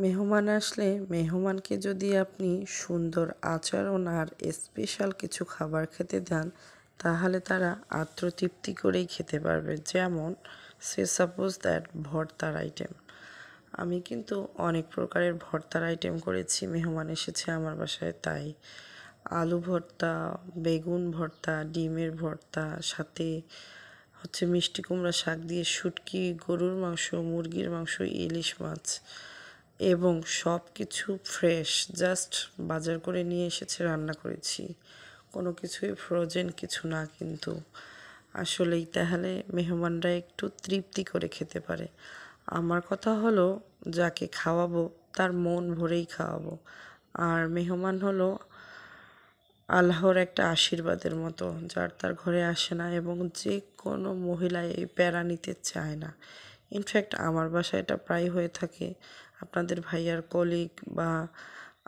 মেহমান আসলে মেহমানকে যদি আপনি সুন্দর আচরণ আর স্পেশাল কিছু খাবার খেতে দেন, তাহলে তারা আত্মতৃপ্তি করেই খেতে পারবে। যেমন সাপোজ দ্যাট ভর্তার আইটেম। আমি কিন্তু অনেক প্রকারের ভর্তার আইটেম করেছি, মেহমান এসেছে আমার বাসায় তাই। আলু ভর্তা, বেগুন ভর্তা, ডিমের ভর্তা, সাথে হচ্ছে মিষ্টি কুমড়া শাক দিয়ে শুটকি, গরুর মাংস, মুরগির মাংস, ইলিশ মাছ এবং সব কিছু ফ্রেশ, জাস্ট বাজার করে নিয়ে এসেছে, রান্না করেছি। কোনো কিছুই ফ্রোজেন কিছু না কিন্তু। আসলেই তাহলে মেহমানরা একটু তৃপ্তি করে খেতে পারে। আমার কথা হলো, যাকে খাওয়াবো তার মন ভরেই খাওয়াবো। আর মেহমান হলো আল্লাহর একটা আশীর্বাদের মতো, যার তার ঘরে আসে না এবং যে কোনো মহিলা এই প্যারা নিতে চায় না। ইনফ্যাক্ট আমার বাসায় এটা প্রায় হয়ে থাকে। আপনাদের ভাইয়ার কলিগ বা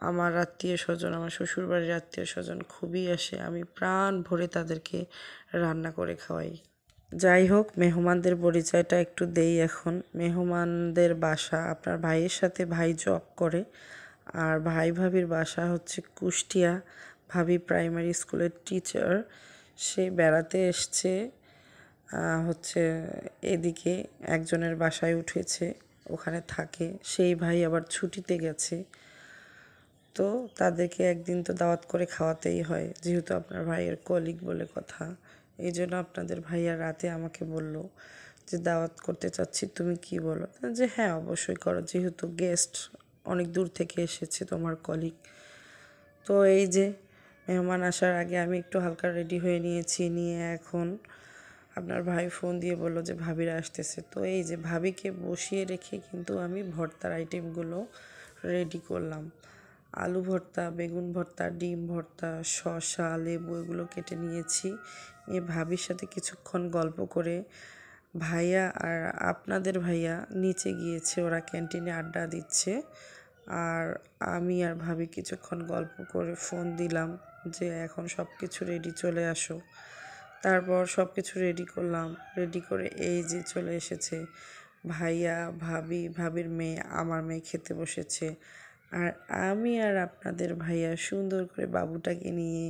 আমার আত্মীয় স্বজন, আমার শ্বশুরবাড়ির আত্মীয় স্বজন খুবই আসে, আমি প্রাণ ভরে তাদেরকে রান্না করে খাওয়াই। যাই হোক, মেহমানদের পরিচয়টা একটু দেই এখন। মেহমানদের বাসা, আপনার ভাইয়ের সাথে ভাই জব করে, আর ভাই ভাবির বাসা হচ্ছে কুষ্টিয়া। ভাবি প্রাইমারি স্কুলের টিচার। সে বেড়াতে এসছে হচ্ছে এদিকে একজনের বাসায় উঠেছে, ওখানে থাকে। সেই ভাই আবার ছুটিতে গেছে, তো তাদেরকে একদিন তো দাওয়াত করে খাওয়াতেই হয়, যেহেতু আপনার ভাইয়ের কলিগ বলে কথা। এই জন্য আপনাদের ভাইয়া রাতে আমাকে বলল যে দাওয়াত করতে চাচ্ছি, তুমি কি বলো? যে হ্যাঁ অবশ্যই করো, যেহেতু গেস্ট অনেক দূর থেকে এসেছে তোমার কলিগ। তো এই যে মেহমান আসার আগে আমি একটু হালকা রেডি হয়ে নিয়েছি, নিয়ে এখন আপনার ভাই ফোন দিয়ে বললো যে ভাবিরা আসতেছে। তো এই যে ভাবিকে বসিয়ে রেখে কিন্তু আমি ভর্তার আইটেমগুলো রেডি করলাম। আলু ভর্তা, বেগুন ভর্তা, ডিম ভর্তা, শসা, লেবু এগুলো কেটে নিয়েছি। নিয়ে ভাবির সাথে কিছুক্ষণ গল্প করে ভাইয়া আর আপনাদের ভাইয়া নিচে গিয়েছে, ওরা ক্যান্টিনে আড্ডা দিচ্ছে। আর আমি আর ভাবি কিছুক্ষণ গল্প করে ফোন দিলাম যে এখন সব কিছু রেডি, চলে আসো। তারপর সব কিছু রেডি করলাম, রেডি করে এই যে চলে এসেছে ভাইয়া, ভাবি, ভাবির মেয়ে, আমার মেয়ে খেতে বসেছে। আর আমি আর আপনাদের ভাইয়া সুন্দর করে বাবুটাকে নিয়ে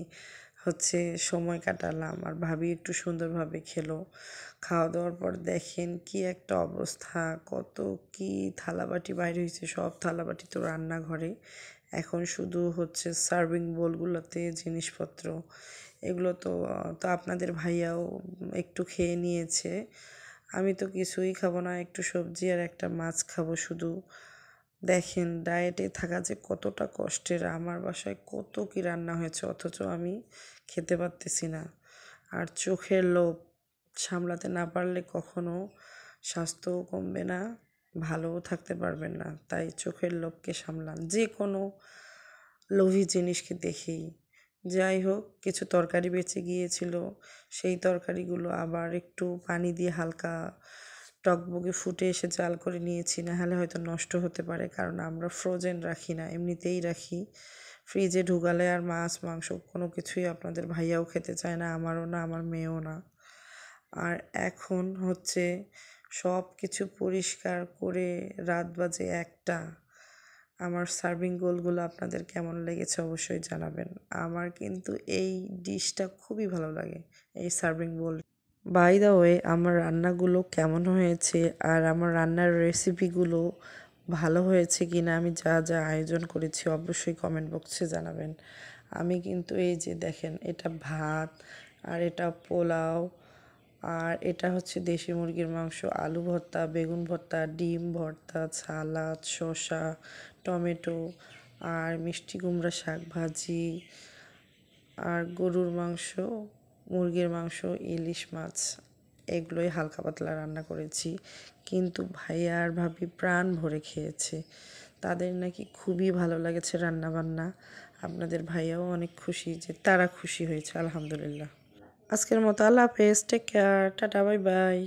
হচ্ছে সময় কাটালাম, আর ভাবি একটু সুন্দরভাবে খেলো। খাওয়া দাওয়ার পর দেখেন কি একটা অবস্থা, কত কি থালাবাটি বাইরে হয়েছে, সব থালাবাটি তো রান্নাঘরে। এখন শুধু হচ্ছে সার্ভিং বোলগুলোতে জিনিসপত্র, এগুলো তো তো আপনাদের ভাইয়াও একটু খেয়ে নিয়েছে। আমি তো কিছুই খাবো না, একটু সবজি আর একটা মাছ খাবো শুধু। দেখেন ডায়েটে থাকা যে কতটা কষ্টের, আমার বাসায় কত কি রান্না হয়েছে অথচ আমি খেতে পারতেছি না। আর চোখের লোভ সামলাতে না পারলে কখনো স্বাস্থ্যও কমবে না, ভালোও থাকতে পারবেন না। তাই চোখের লোভকে সামলান, যে কোনো লোভী জিনিসকে দেখেই। যাই হোক, কিছু তরকারি বেঁচে গিয়েছিল, সেই তরকারিগুলো আবার একটু পানি দিয়ে হালকা টকবগে ফুটে এসে জাল করে নিয়েছি, নাহলে হয়তো নষ্ট হতে পারে, কারণ আমরা ফ্রোজেন রাখি না, এমনিতেই রাখি। ফ্রিজে ঢুকালে আর মাছ মাংস কোনো কিছুই আপনাদের ভাইয়াও খেতে চায় না, আমারও না, আমার মেয়েও না। আর এখন হচ্ছে সব কিছু পরিষ্কার করে রাত বাজে 1টা। আমার সার্ভিং বোলগুলো আপনাদের কেমন লেগেছে অবশ্যই জানাবেন। আমার কিন্তু এই ডিশটা খুবই ভালো লাগে, এই serving bowl. By the way, আমার রান্নাগুলো কেমন হয়েছে আর আমার রান্নার রেসিপিগুলো ভালো হয়েছে কি না, আমি যা যা আয়োজন করেছি অবশ্যই কমেন্ট বক্সে জানাবেন। আমি কিন্তু এই যে দেখেন, এটা ভাত, আর এটা পোলাও, আর এটা হচ্ছে দেশি মুরগির মাংস, আলু ভর্তা, বেগুন ভর্তা, ডিম ভর্তা, সালাদ, শসা, টমেটো, আর মিষ্টি কুমড়া শাক ভাজি, আর গরুর মাংস, মুরগির মাংস, ইলিশ মাছ, এগুলোই হালকা পাতলা রান্না করেছি। কিন্তু ভাইয়া আর ভাবি প্রাণ ভরে খেয়েছে, তাদের নাকি খুবই ভালো লেগেছে রান্নাবান্না। আপনাদের ভাইয়াও অনেক খুশি যে তারা খুশি হয়েছে, আলহামদুলিল্লাহ। আজকের মতো আল্লাহ হাফেজ, take care, tata, bye by.